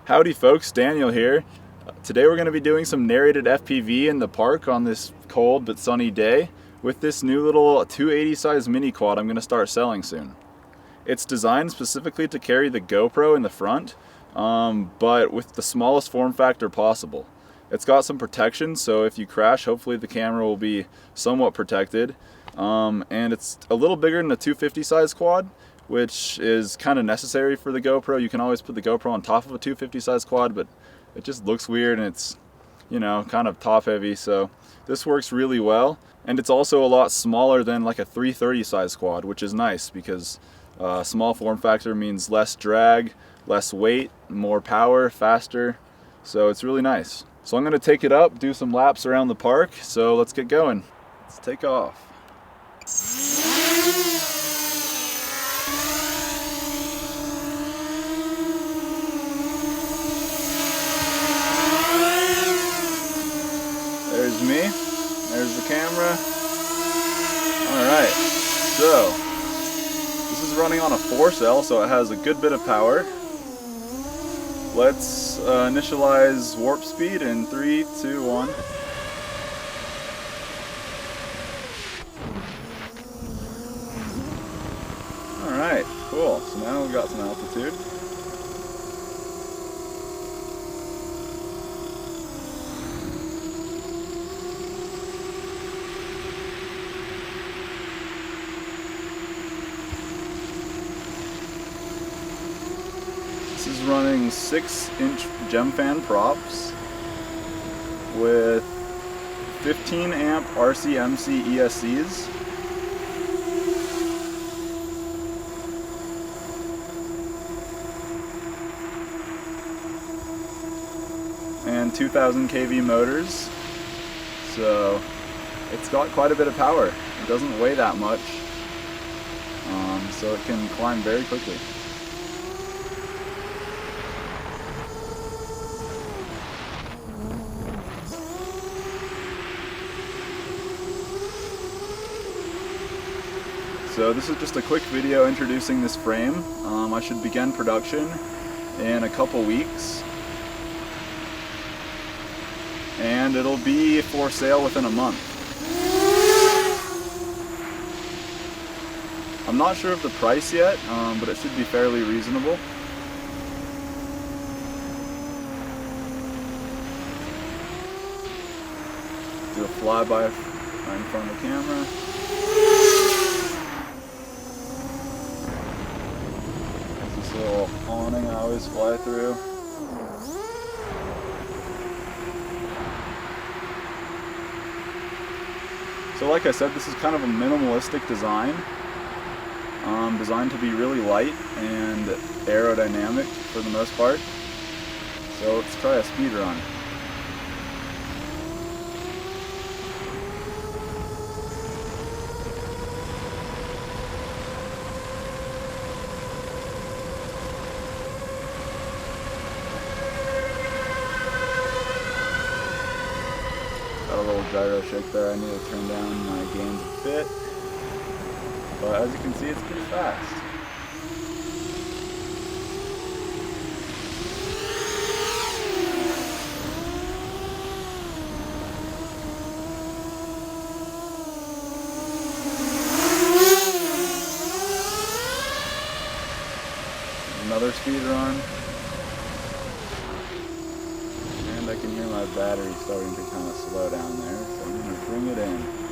Howdy folks, Daniel here. Today we're going to be doing some narrated FPV in the park on this cold but sunny day with this new little 280 size mini quad I'm going to start selling soon. It's designed specifically to carry the GoPro in the front, but with the smallest form factor possible. It's got some protection, so if you crash, hopefully the camera will be somewhat protected. And it's a little bigger than a 250 size quad, which is kind of necessary for the GoPro. You can always put the GoPro on top of a 250 size quad, but it just looks weird and it's, you know, kind of top heavy. So this works really well. And it's also a lot smaller than like a 330 size quad, which is nice because small form factor means less drag, less weight, more power, faster. So it's really nice. So I'm gonna take it up, do some laps around the park. So let's get going. Let's take off. There's me, there's the camera. Alright, so this is running on a 4-cell, so it has a good bit of power. Let's initialize warp speed in 3, 2, 1. Alright, cool. So now we've got some altitude. This is running 6-inch gem fan props with 15 amp RCMC ESCs. And 2000 kV motors. So it's got quite a bit of power. It doesn't weigh that much, so it can climb very quickly. So this is just a quick video introducing this frame. I should begin production in a couple weeks. And it'll be for sale within a month. I'm not sure of the price yet, but it should be fairly reasonable. Do a flyby right in front of the camera. Little awning I always fly through. So like I said, this is kind of a minimalistic design, designed to be really light and aerodynamic for the most part. So let's try a speed run. Got a little gyro shake there. I need to turn down my gains a bit, but as you can see, it's pretty fast. Another speed run. I can hear my battery starting to kind of slow down there, so I'm going to bring it in.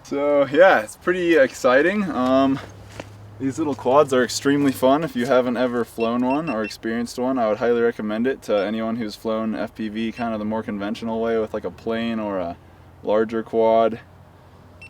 So yeah, it's pretty exciting. These little quads are extremely fun. If you haven't ever flown one or experienced one, I would highly recommend it to anyone who's flown FPV kind of the more conventional way with like a plane or a larger quad.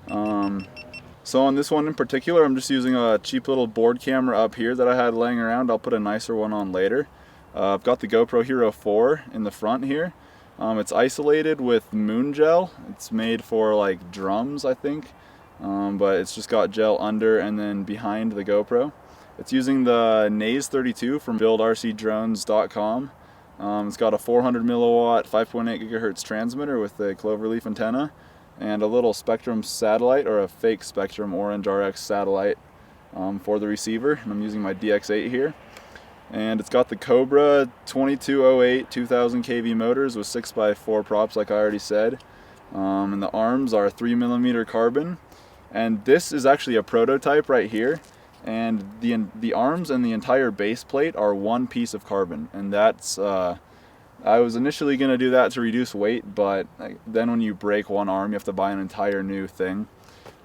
So on this one in particular, I'm just using a cheap little board camera up here that I had laying around. I'll put a nicer one on later. I've got the GoPro Hero 4 in the front here. It's isolated with moon gel. It's made for like drums, I think, but it's just got gel under and then behind the GoPro. It's using the Naze 32 from buildrcdrones.com. It's got a 400 milliwatt 5.8 gigahertz transmitter with a cloverleaf antenna and a little Spectrum satellite, or a fake Spectrum Orange RX satellite for the receiver. And I'm using my DX8 here. And it's got the Cobra 2208 2000 kV motors with 6x4 props, like I already said. And the arms are 3mm carbon. And this is actually a prototype right here. And the arms and the entire base plate are one piece of carbon. And that's, I was initially going to do that to reduce weight, but then when you break one arm, you have to buy an entire new thing.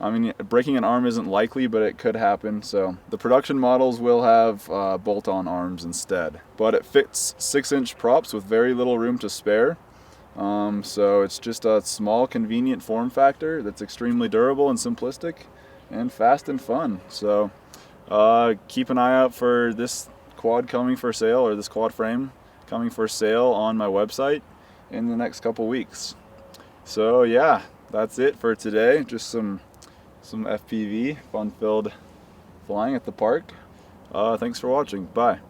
I mean, breaking an arm isn't likely, but it could happen. So the production models will have bolt-on arms instead. But it fits 6-inch props with very little room to spare. So it's just a small, convenient form factor that's extremely durable and simplistic and fast and fun. So keep an eye out for this quad coming for sale, or this quad frame coming for sale on my website in the next couple weeks. So yeah, that's it for today. Just some FPV, fun-filled flying at the park. Thanks for watching. Bye.